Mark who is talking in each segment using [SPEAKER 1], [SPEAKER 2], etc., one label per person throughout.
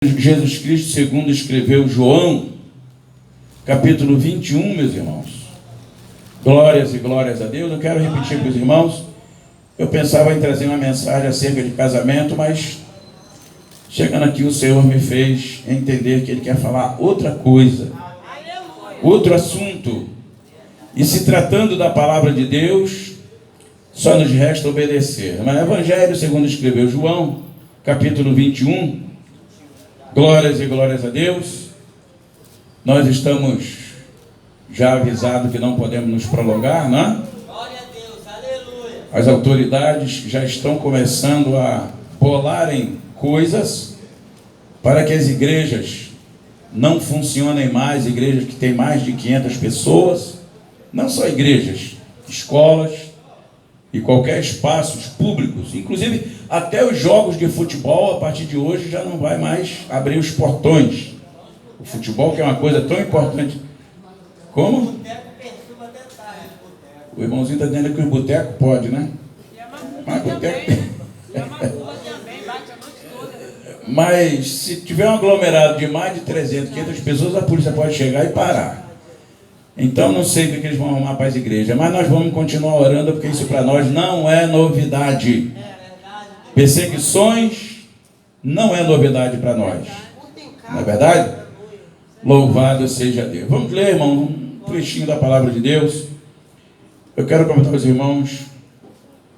[SPEAKER 1] Jesus Cristo, segundo escreveu João, capítulo 21, meus irmãos. Glórias e glórias a Deus. Eu quero repetir para os irmãos. Eu pensava em trazer uma mensagem acerca de casamento, mas chegando aqui o Senhor me fez entender que Ele quer falar outra coisa, outro assunto. E se tratando da palavra de Deus, só nos resta obedecer. Mas Evangelho, segundo escreveu João, capítulo 21, glórias e glórias a Deus. Nós estamos já avisados que não podemos nos prolongar, né?
[SPEAKER 2] Glória a Deus, aleluia.
[SPEAKER 1] As autoridades já estão começando a bolarem coisas para que as igrejas não funcionem mais, igrejas que têm mais de 500 pessoas, não só igrejas, escolas e qualquer espaços públicos, inclusive até os jogos de futebol, a partir de hoje, já não vai mais abrir os portões. O futebol, que é uma coisa tão importante. Como? O irmãozinho está dizendo que o boteco pode, né? Mas boteco... Mas se tiver um aglomerado de mais de 300, 500 pessoas, a polícia pode chegar e parar. Então não sei o que eles vão arrumar para as igrejas, mas nós vamos continuar orando, porque isso para nós não é novidade. Perseguições não é novidade para nós. Não é verdade? Louvado seja Deus. Vamos ler, irmão, um trechinho da palavra de Deus. Eu quero comentar aos irmãos,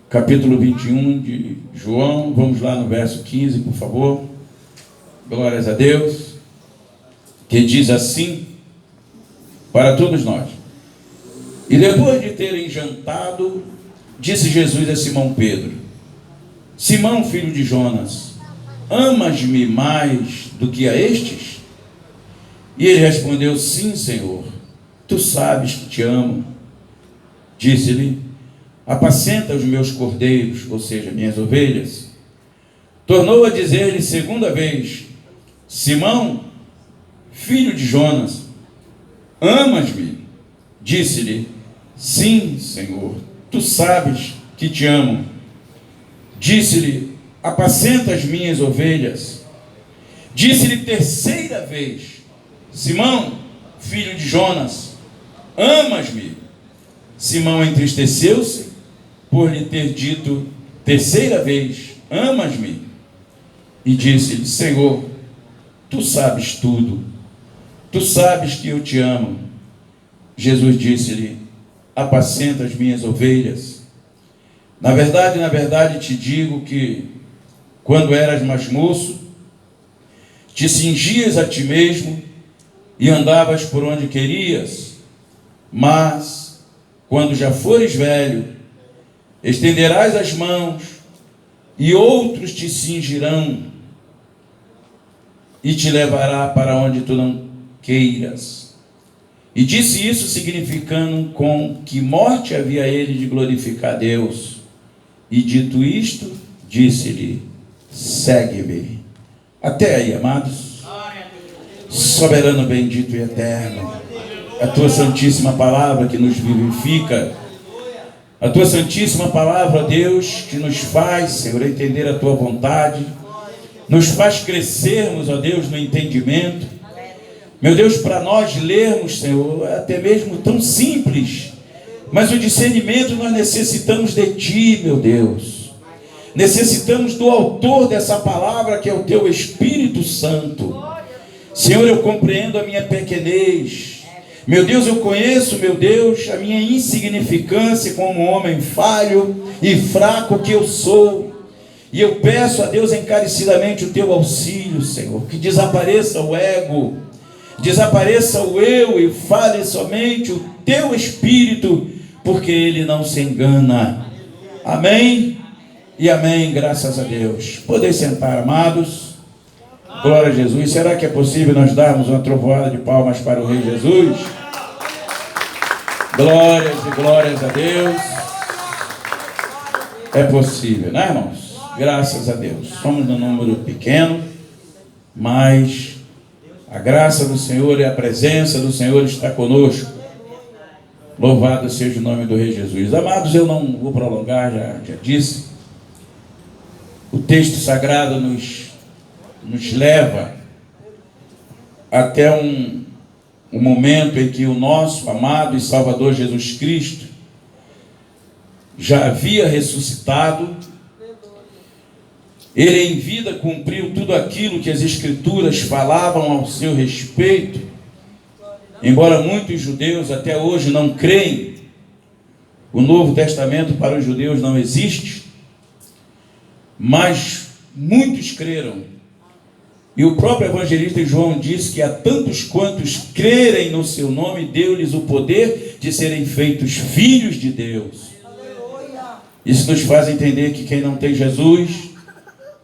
[SPEAKER 1] capítulo 21 de João. Vamos lá no verso 15, por favor. Glórias a Deus. Que diz assim para todos nós: e depois de terem jantado, disse Jesus a Simão Pedro: Simão, filho de Jonas, amas-me mais do que a estes? E ele respondeu: sim, Senhor, tu sabes que te amo. Disse-lhe: apacenta os meus cordeiros, ou seja, minhas ovelhas. Tornou a dizer-lhe segunda vez: Simão, filho de Jonas, amas-me? Disse-lhe: sim, Senhor, tu sabes que te amo. Disse-lhe: apacenta as minhas ovelhas. Disse-lhe terceira vez: Simão, filho de Jonas, amas-me? Simão entristeceu-se por lhe ter dito terceira vez: amas-me? E disse-lhe: Senhor, tu sabes tudo, tu sabes que eu te amo. Jesus disse-lhe: apacenta as minhas ovelhas. Na verdade, te digo que, quando eras mais moço, te cingias a ti mesmo e andavas por onde querias, mas, quando já fores velho, estenderás as mãos e outros te cingirão e te levará para onde tu não queiras. E disse isso significando com que morte havia ele de glorificar Deus. E dito isto, disse-lhe: segue-me. Até aí, amados. Soberano, bendito e eterno, a tua santíssima palavra que nos vivifica, a tua santíssima palavra, Deus, que nos faz, Senhor, entender a tua vontade, nos faz crescermos, ó Deus, no entendimento. Meu Deus, para nós lermos, Senhor, é até mesmo tão simples, mas o discernimento nós necessitamos de Ti, meu Deus. Necessitamos do autor dessa palavra, que é o Teu Espírito Santo. Senhor, eu compreendo a minha pequenez. Meu Deus, eu conheço, meu Deus, a minha insignificância como homem falho e fraco que eu sou. E eu peço a Deus encarecidamente o Teu auxílio, Senhor. Que desapareça o ego, desapareça o eu e fale somente o Teu Espírito, porque Ele não se engana. Amém e amém, graças a Deus. Podem sentar, amados. Glória a Jesus. Será que é possível nós darmos uma trovoada de palmas para o Rei Jesus? Glórias e glórias a Deus. É possível, né, irmãos? Graças a Deus. Somos um número pequeno, mas a graça do Senhor e a presença do Senhor está conosco. Louvado seja o nome do Rei Jesus. Amados, eu não vou prolongar, já disse. O texto sagrado nos leva até um momento em que o nosso amado e Salvador Jesus Cristo já havia ressuscitado. Ele em vida cumpriu tudo aquilo que as Escrituras falavam ao seu respeito, embora muitos judeus até hoje não creem. O Novo Testamento para os judeus não existe, mas muitos creram. E o próprio evangelista João disse que a tantos quantos crerem no seu nome, deu-lhes o poder de serem feitos filhos de Deus. Isso nos faz entender que quem não tem Jesus,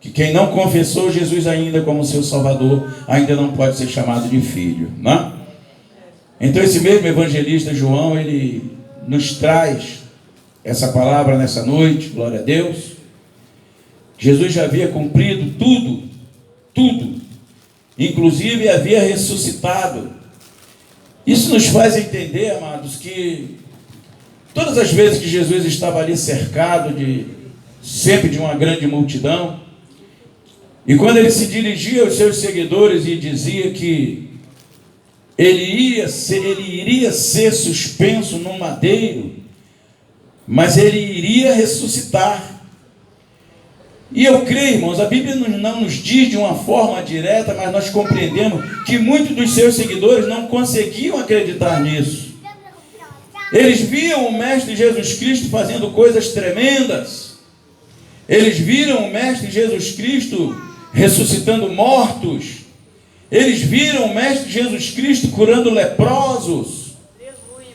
[SPEAKER 1] que quem não confessou Jesus ainda como seu Salvador, ainda não pode ser chamado de filho, né? Então esse mesmo evangelista João, ele nos traz essa palavra nessa noite, glória a Deus. Jesus já havia cumprido tudo, inclusive havia ressuscitado. Isso nos faz entender, amados, que todas as vezes que Jesus estava ali cercado sempre de uma grande multidão, e quando ele se dirigia aos seus seguidores e dizia que ele iria ser suspenso no madeiro, mas ele iria ressuscitar. E eu creio, irmãos, a Bíblia não nos diz de uma forma direta, mas nós compreendemos que muitos dos seus seguidores não conseguiam acreditar nisso. Eles viam o Mestre Jesus Cristo fazendo coisas tremendas. Eles viram o Mestre Jesus Cristo ressuscitando mortos. Eles viram o Mestre Jesus Cristo curando leprosos.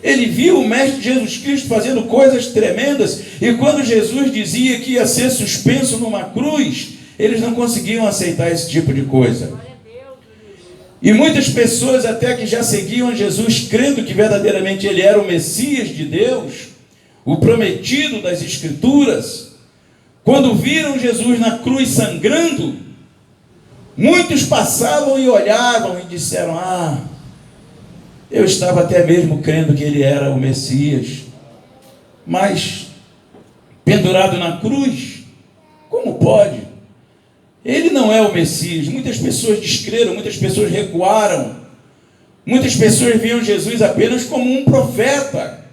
[SPEAKER 1] Ele viu o Mestre Jesus Cristo fazendo coisas tremendas. E quando Jesus dizia que ia ser suspenso numa cruz, eles não conseguiam aceitar esse tipo de coisa. E muitas pessoas até que já seguiam Jesus, crendo que verdadeiramente ele era o Messias de Deus, o prometido das Escrituras, quando viram Jesus na cruz sangrando, muitos passavam e olhavam e disseram: eu estava até mesmo crendo que ele era o Messias, mas pendurado na cruz, como pode? Ele não é o Messias. Muitas pessoas descreram, muitas pessoas recuaram, muitas pessoas viam Jesus apenas como um profeta,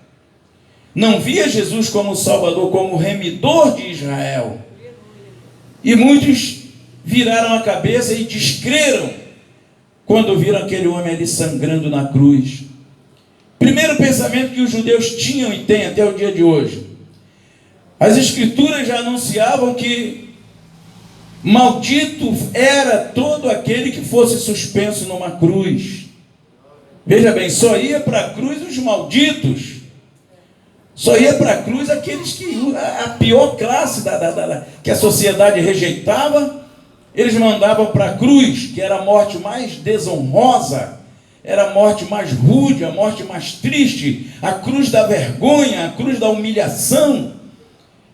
[SPEAKER 1] não via Jesus como Salvador, como remidor de Israel. E muitos viraram a cabeça e descreram quando viram aquele homem ali sangrando na cruz. Primeiro pensamento que os judeus tinham e têm até o dia de hoje: as Escrituras já anunciavam que maldito era todo aquele que fosse suspenso numa cruz. Veja bem, só ia para a cruz os malditos, só ia para a cruz aqueles que, a pior classe que a sociedade rejeitava, eles mandavam para a cruz, que era a morte mais desonrosa, era a morte mais rude, a morte mais triste, a cruz da vergonha, a cruz da humilhação.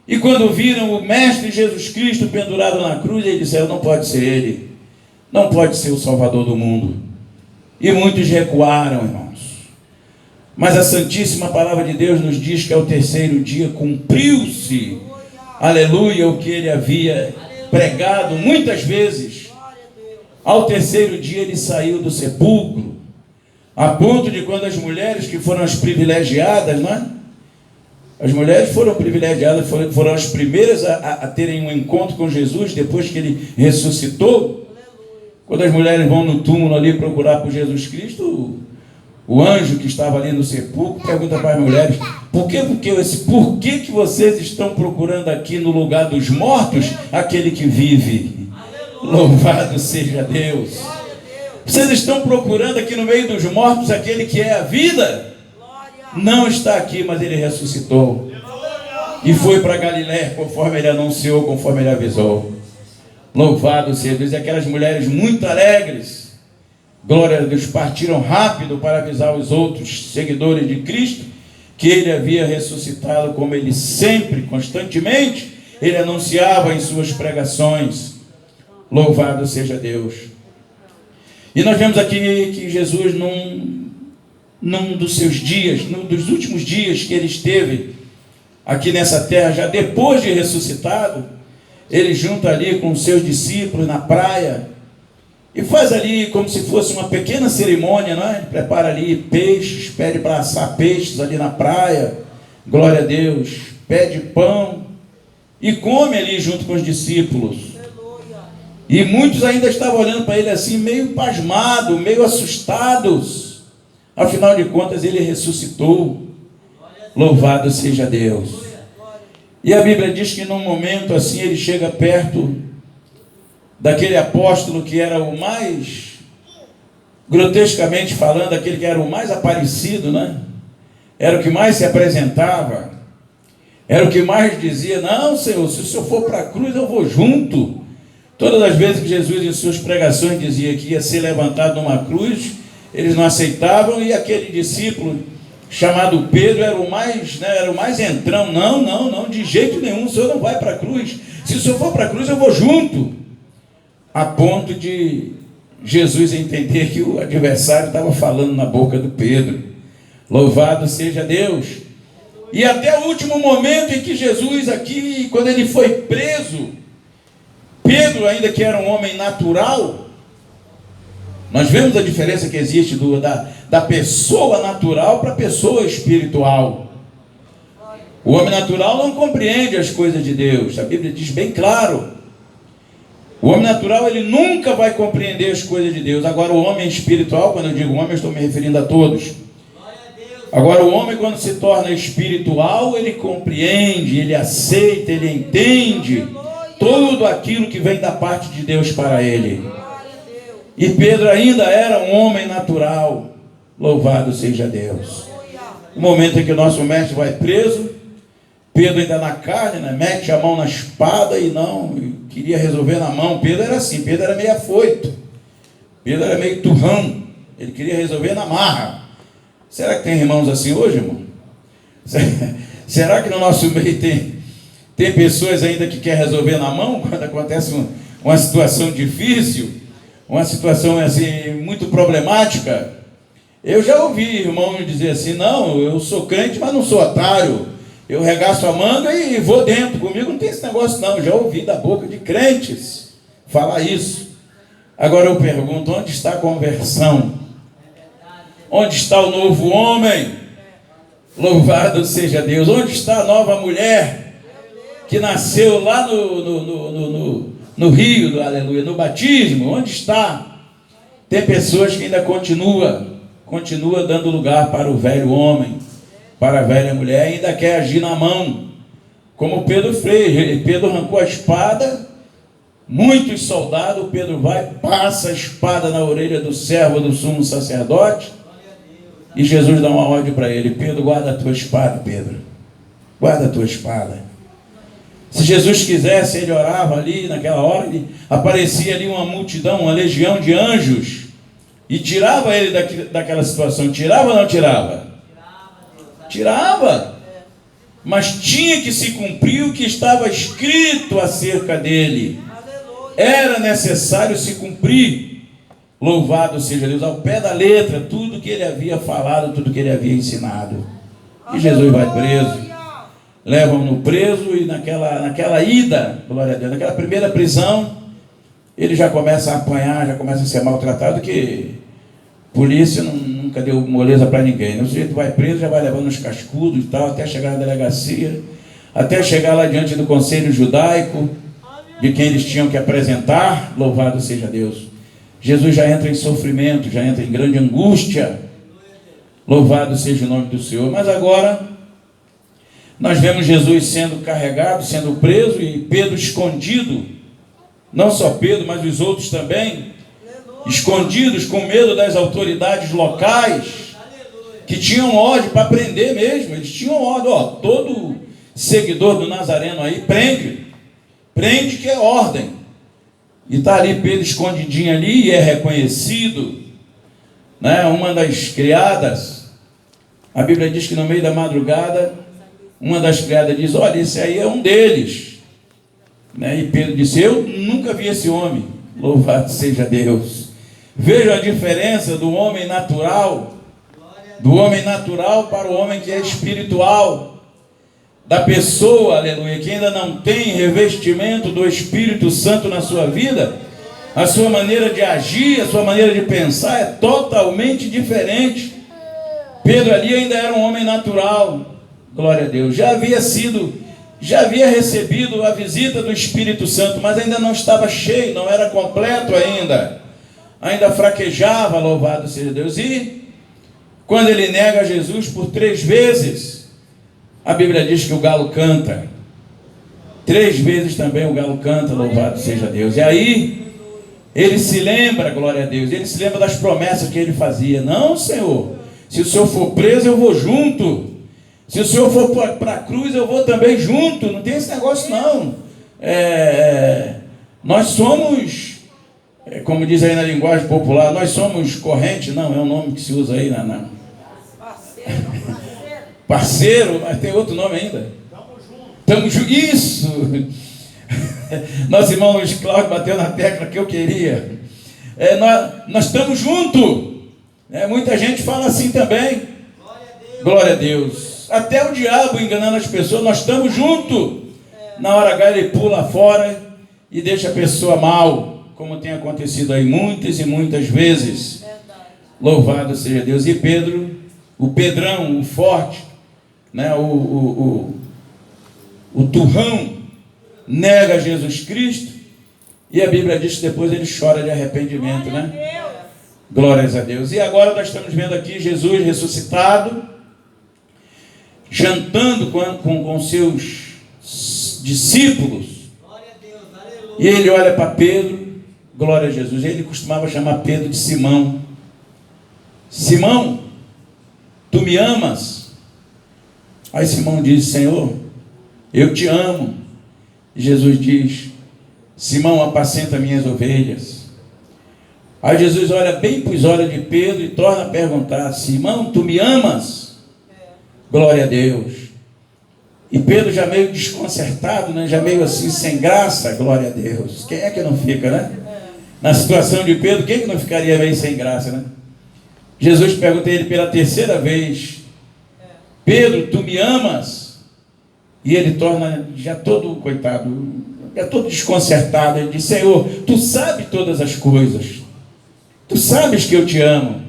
[SPEAKER 1] E quando viram o Mestre Jesus Cristo pendurado na cruz, eles disseram: não pode ser ele, não pode ser o Salvador do mundo. E muitos recuaram, irmãos. Mas a Santíssima Palavra de Deus nos diz que ao terceiro dia cumpriu-se, aleluia, o que ele havia pregado muitas vezes. Ao terceiro dia ele saiu do sepulcro, a ponto de quando as mulheres que foram as privilegiadas, não é? As mulheres foram privilegiadas, foram as primeiras a terem um encontro com Jesus depois que ele ressuscitou. Quando as mulheres vão no túmulo ali procurar por Jesus Cristo, o anjo que estava ali no sepulcro pergunta para as mulheres: por que que vocês estão procurando aqui no lugar dos mortos aquele que vive? Louvado seja Deus! Vocês estão procurando aqui no meio dos mortos aquele que é a vida? Não está aqui, mas ele ressuscitou e foi para Galiléia, conforme ele anunciou, conforme ele avisou. Louvado seja Deus! E aquelas mulheres muito alegres, glória a Deus, partiram rápido para avisar os outros seguidores de Cristo que ele havia ressuscitado, como ele sempre, constantemente, ele anunciava em suas pregações. Louvado seja Deus! E nós vemos aqui que Jesus, num dos seus dias, num dos últimos dias que ele esteve aqui nessa terra, já depois de ressuscitado, ele junto ali com os seus discípulos na praia, e faz ali como se fosse uma pequena cerimônia, não é? Ele prepara ali peixes, pede para assar peixes ali na praia, glória a Deus, pede pão e come ali junto com os discípulos. E muitos ainda estavam olhando para ele assim, meio pasmados, meio assustados. Afinal de contas, ele ressuscitou. Louvado seja Deus. E a Bíblia diz que num momento assim, ele chega perto daquele apóstolo que era o mais, grotescamente falando, aquele que era o mais aparecido, né? Era o que mais se apresentava, era o que mais dizia: não, Senhor, se o Senhor for para a cruz, eu vou junto. Todas as vezes que Jesus em suas pregações dizia que ia ser levantado numa cruz, eles não aceitavam, e aquele discípulo chamado Pedro era o mais, era o mais entrão. Não, de jeito nenhum, o Senhor não vai para a cruz. Se o Senhor for para a cruz, eu vou junto. A ponto de Jesus entender que o adversário estava falando na boca do Pedro. Louvado seja Deus. E até o último momento em que Jesus aqui, quando ele foi preso, Pedro, ainda que era um homem natural, nós vemos a diferença que existe da pessoa natural para a pessoa espiritual. O homem natural não compreende as coisas de Deus. A Bíblia diz bem claro. O homem natural, ele nunca vai compreender as coisas de Deus. Agora o homem espiritual, quando eu digo homem, eu estou me referindo a todos. Agora o homem, quando se torna espiritual, ele compreende, ele aceita, ele entende tudo aquilo que vem da parte de Deus para ele. E Pedro ainda era um homem natural. Louvado seja Deus. O momento em que o nosso mestre vai preso, Pedro ainda na carne, né? Mete a mão na espada e queria resolver na mão. Pedro era assim, Pedro era meio afoito, Pedro era meio turrão, ele queria resolver na marra. Será que tem irmãos assim hoje, irmão? Será que no nosso meio tem pessoas ainda que querem resolver na mão quando acontece uma situação difícil, uma situação assim muito problemática? Eu já ouvi irmão dizer assim: não, eu sou crente, mas não sou otário. Eu regaço a manga e vou dentro. Comigo não tem esse negócio não. Já ouvi da boca de crentes falar isso. Agora eu pergunto: onde está a conversão? Onde está o novo homem? Louvado seja Deus. Onde está a nova mulher que nasceu lá no rio, aleluia, no batismo? Onde está? Tem pessoas que ainda continua dando lugar para o velho homem, para a velha mulher, ainda quer agir na mão, como Pedro fez. Pedro arrancou a espada, muitos soldados, Pedro vai, passa a espada na orelha do servo do sumo sacerdote, e Jesus dá uma ordem para ele: Pedro, guarda a tua espada, Pedro, guarda a tua espada. Se Jesus quisesse, ele orava ali, naquela hora, aparecia ali uma multidão, uma legião de anjos, e tirava ele daquela situação. Tirava ou não tirava? Tirava. Mas tinha que se cumprir o que estava escrito acerca dele. Era necessário se cumprir. Louvado seja Deus, ao pé da letra, tudo que ele havia falado, tudo que ele havia ensinado. E Jesus vai preso. Levam-no preso, e naquela ida, glória a Deus, naquela primeira prisão, ele já começa a apanhar, já começa a ser maltratado, que polícia nunca deu moleza para ninguém. O sujeito vai preso, já vai levando os cascudos e tal, até chegar na delegacia, até chegar lá diante do conselho judaico, de quem eles tinham que apresentar. Louvado seja Deus. Jesus já entra em sofrimento, já entra em grande angústia. Louvado seja o nome do Senhor. Mas agora nós vemos Jesus sendo carregado, sendo preso, e Pedro escondido. Não só Pedro, mas os outros também, escondidos com medo das autoridades locais, que tinham ordem para prender mesmo. Eles tinham ordem: todo seguidor do Nazareno aí, prende, que é ordem. E está ali Pedro escondidinho ali, e é reconhecido, né? Uma das criadas, a Bíblia diz que no meio da madrugada, uma das criadas diz: olha, esse aí é um deles, né? E Pedro disse: eu nunca vi esse homem. Louvado seja Deus. Veja a diferença do homem natural para o homem que é espiritual. Da pessoa, aleluia, que ainda não tem revestimento do Espírito Santo na sua vida, A sua maneira de agir, a sua maneira de pensar é totalmente diferente. Pedro ali ainda era um homem natural, glória a Deus. Já havia recebido a visita do Espírito Santo, mas ainda não estava cheio, não era completo ainda fraquejava, louvado seja Deus. E quando ele nega Jesus por 3 vezes, a Bíblia diz que o galo canta. 3 vezes também o galo canta, louvado seja Deus. E aí ele se lembra, glória a Deus, ele se lembra das promessas que ele fazia. Não, Senhor, se o Senhor for preso, eu vou junto. Se o Senhor for para a cruz, eu vou também junto. Não tem esse negócio, não. Nós somos, como diz aí na linguagem popular, nós somos corrente. Não, é um nome que se usa aí parceiro, mas tem outro nome ainda. Estamos juntos. Isso. Nosso irmão Luiz Cláudio bateu na tecla que eu queria. Nós estamos juntos. Muita gente fala assim também. Glória a Deus. Até o diabo enganando as pessoas, nós estamos juntos. Na hora H ele pula fora e deixa a pessoa mal, como tem acontecido aí muitas e muitas vezes. Louvado seja Deus. E Pedro, o Pedrão, o forte, o turrão, nega Jesus Cristo, e a Bíblia diz que depois ele chora de arrependimento, Glórias a Deus. E agora nós estamos vendo aqui Jesus ressuscitado, jantando com seus discípulos, e ele olha para Pedro, glória a Jesus. Ele costumava chamar Pedro de Simão. Simão, tu me amas? Aí Simão diz: Senhor, eu te amo. E Jesus diz: Simão, apacenta minhas ovelhas. Aí Jesus olha bem para os olhos de Pedro e torna a perguntar: Simão, tu me amas? Glória a Deus. E Pedro já meio desconcertado, já meio assim sem graça. Glória a Deus. Quem é que não fica, Na situação de Pedro, quem que não ficaria meio sem graça, Jesus pergunta a ele pela 3ª vez: Pedro, tu me amas? E ele torna já todo, coitado, já todo desconcertado. Ele diz: Senhor, tu sabes todas as coisas, tu sabes que eu te amo.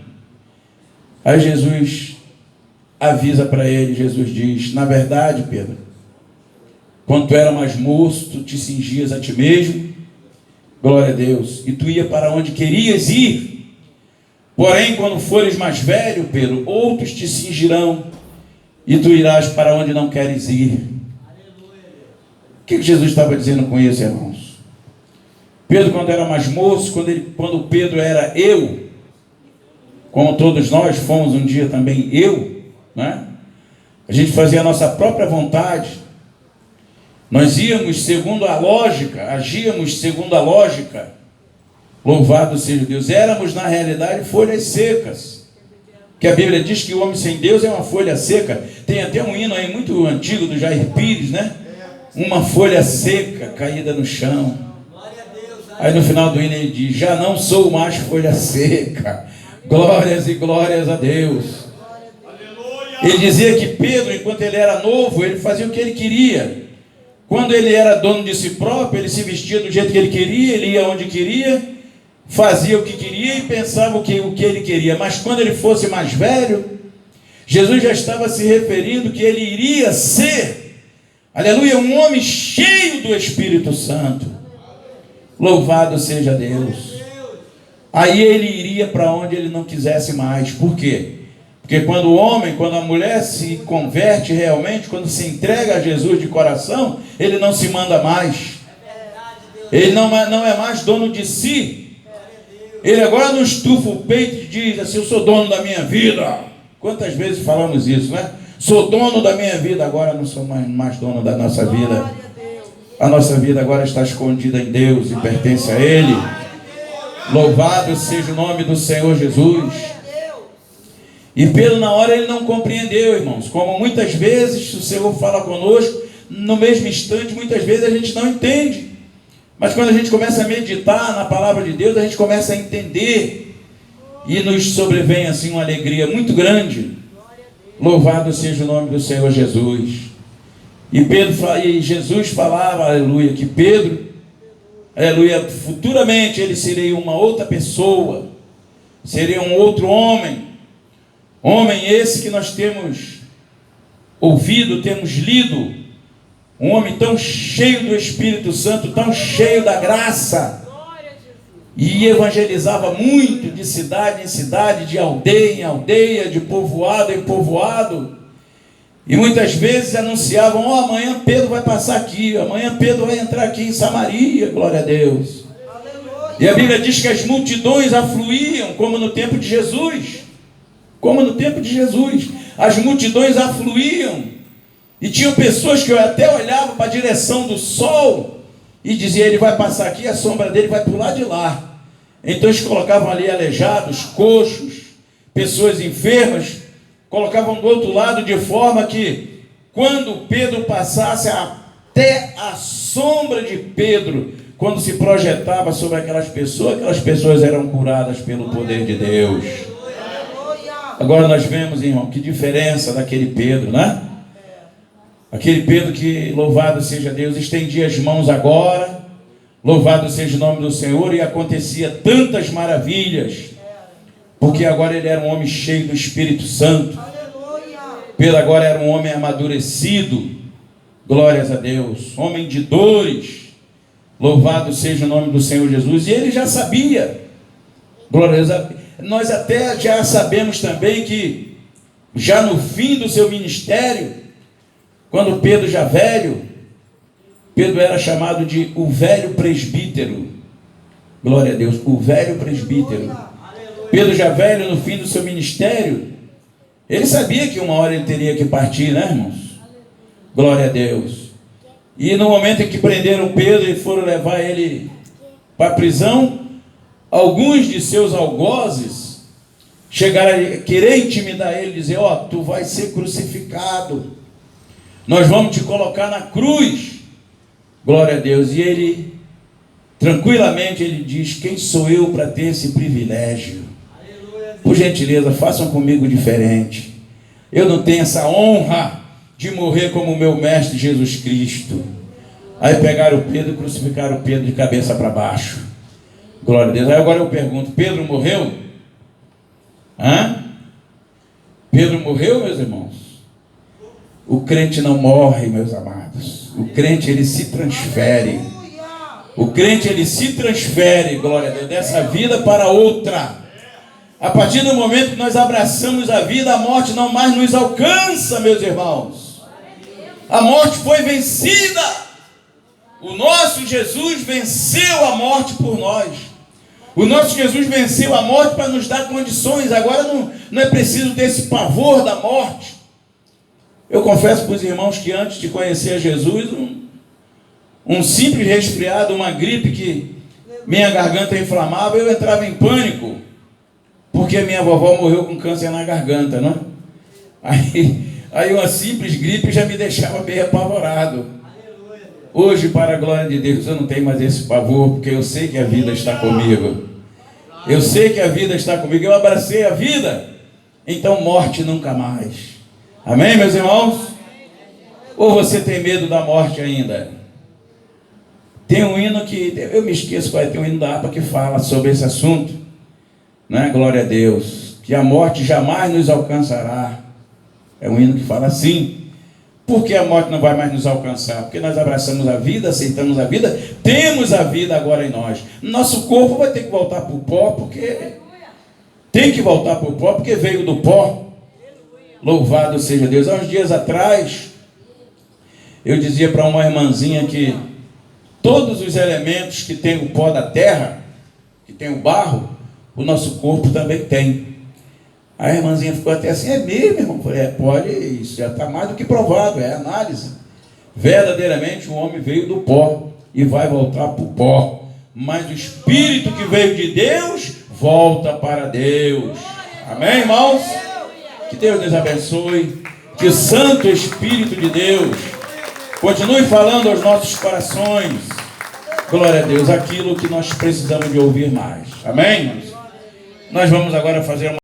[SPEAKER 1] Aí Jesus avisa para ele, Jesus diz: na verdade, Pedro, quando tu era mais moço, tu te cingias a ti mesmo, glória a Deus, e tu ia para onde querias ir. Porém, quando fores mais velho, Pedro, outros te cingirão, e tu irás para onde não queres ir. O que Jesus estava dizendo com isso, irmãos? Pedro, quando era mais moço, quando Pedro era eu, como todos nós fomos um dia também eu, a gente fazia a nossa própria vontade, nós íamos segundo a lógica, agíamos segundo a lógica. Louvado seja Deus. Éramos na realidade folhas secas, que a Bíblia diz que o homem sem Deus é uma folha seca. Tem até um hino aí muito antigo do Jair Pires, uma folha seca caída no chão. Aí no final do hino ele diz: já não sou mais folha seca. Glórias e glórias a Deus. Ele dizia que Pedro, enquanto ele era novo, ele fazia o que ele queria. Quando ele era dono de si próprio, ele se vestia do jeito que ele queria, ele ia onde queria, fazia o que queria e pensava o que ele queria. Mas quando ele fosse mais velho, Jesus já estava se referindo que ele iria ser, aleluia, um homem cheio do Espírito Santo. Louvado seja Deus. Aí ele iria para onde ele não quisesse mais. Por quê? Porque quando a mulher se converte realmente, quando se entrega a Jesus de coração, ele não se manda mais. Ele não é mais dono de si. Ele agora não estufa o peito e diz assim: eu sou dono da minha vida. Quantas vezes falamos isso, Sou dono da minha vida, agora não sou mais dono da nossa vida. A nossa vida agora está escondida em Deus e pertence a Ele. Louvado seja o nome do Senhor Jesus. E Pedro, na hora, ele não compreendeu, irmãos. Como muitas vezes o Senhor fala conosco, no mesmo instante, muitas vezes a gente não entende. Mas quando a gente começa a meditar na palavra de Deus, a gente começa a entender. E nos sobrevém assim uma alegria muito grande. Louvado seja o nome do Senhor Jesus. E Jesus falava, aleluia, que Pedro aleluia, futuramente ele seria uma outra pessoa, seria um outro homem. Homem esse que nós temos ouvido, temos lido, um homem tão cheio do Espírito Santo, tão cheio da graça, e evangelizava muito, de cidade em cidade, de aldeia em aldeia, de povoado em povoado, e muitas vezes anunciavam: amanhã Pedro vai passar aqui, amanhã Pedro vai entrar aqui em Samaria, glória a Deus. E a Bíblia diz que as multidões afluíam, como no tempo de Jesus, as multidões afluíam, e tinham pessoas que até olhavam para a direção do sol, e diziam: ele vai passar aqui, a sombra dele vai para o lado de lá. Então eles colocavam ali aleijados, coxos, pessoas enfermas, colocavam do outro lado, de forma que quando Pedro passasse, até a sombra de Pedro, quando se projetava sobre aquelas pessoas eram curadas pelo poder de Deus. Agora nós vemos, irmão, que diferença daquele Pedro, né? Aquele Pedro que, louvado seja Deus, estendia as mãos agora, louvado seja o nome do Senhor, e acontecia tantas maravilhas, porque agora ele era um homem cheio do Espírito Santo. Pedro agora era um homem amadurecido, glórias a Deus, homem de dores, louvado seja o nome do Senhor Jesus. E ele já sabia, glórias a Deus. Nós até já sabemos também que, já no fim do seu ministério, quando Pedro já velho, Pedro era chamado de o velho presbítero, glória a Deus, o velho presbítero. Pedro já velho, no fim do seu ministério, ele sabia que uma hora ele teria que partir, né, irmãos? Glória a Deus. E no momento em que prenderam Pedro e foram levar ele para a prisão, alguns de seus algozes chegaram a querer intimidar ele, dizer: tu vai ser crucificado, nós vamos te colocar na cruz, glória a Deus. E ele, tranquilamente, ele diz: quem sou eu para ter esse privilégio? Por gentileza, façam comigo diferente. Eu não tenho essa honra de morrer como o meu mestre Jesus Cristo. Aí pegaram Pedro e crucificaram Pedro de cabeça para baixo. Glória a Deus. Aí agora eu pergunto: Pedro morreu? Pedro morreu, meus irmãos? O crente não morre, meus amados. O crente, ele se transfere. O crente, ele se transfere, glória a Deus, dessa vida para outra. A partir do momento que nós abraçamos a vida, a morte não mais nos alcança, meus irmãos. A morte foi vencida. O nosso Jesus venceu a morte por nós. O nosso Jesus venceu a morte para nos dar condições. Agora não é preciso desse pavor da morte. Eu confesso para os irmãos que antes de conhecer a Jesus, um simples resfriado, uma gripe que minha garganta inflamava, eu entrava em pânico, porque minha vovó morreu com câncer na garganta, não é? Aí uma simples gripe já me deixava bem apavorado. Hoje, para a glória de Deus, eu não tenho mais esse pavor, porque eu sei que a vida está comigo. Eu sei que a vida está comigo. Eu abracei a vida, então morte nunca mais. Amém, meus irmãos? Ou você tem medo da morte ainda? Tem um hino que, eu me esqueço qual é, tem um hino da APA que fala sobre esse assunto, né? Glória a Deus, que a morte jamais nos alcançará. É um hino que fala assim. Por que a morte não vai mais nos alcançar? Porque nós abraçamos a vida, aceitamos a vida, temos a vida agora em nós. Nosso corpo vai ter que voltar para o pó, porque tem que voltar para o pó, porque veio do pó. Louvado seja Deus. Há uns dias atrás, eu dizia para uma irmãzinha que todos os elementos que tem o pó da terra, que tem o barro, o nosso corpo também tem. A irmãzinha ficou até assim: é mesmo, irmão? Pode, isso já está mais do que provado, é análise. Verdadeiramente o homem veio do pó e vai voltar para o pó. Mas o Espírito que veio de Deus, volta para Deus. Amém, irmãos? Que Deus nos abençoe. Que o Santo Espírito de Deus continue falando aos nossos corações. Glória a Deus, aquilo que nós precisamos de ouvir mais. Amém, irmãos? Nós vamos agora fazer uma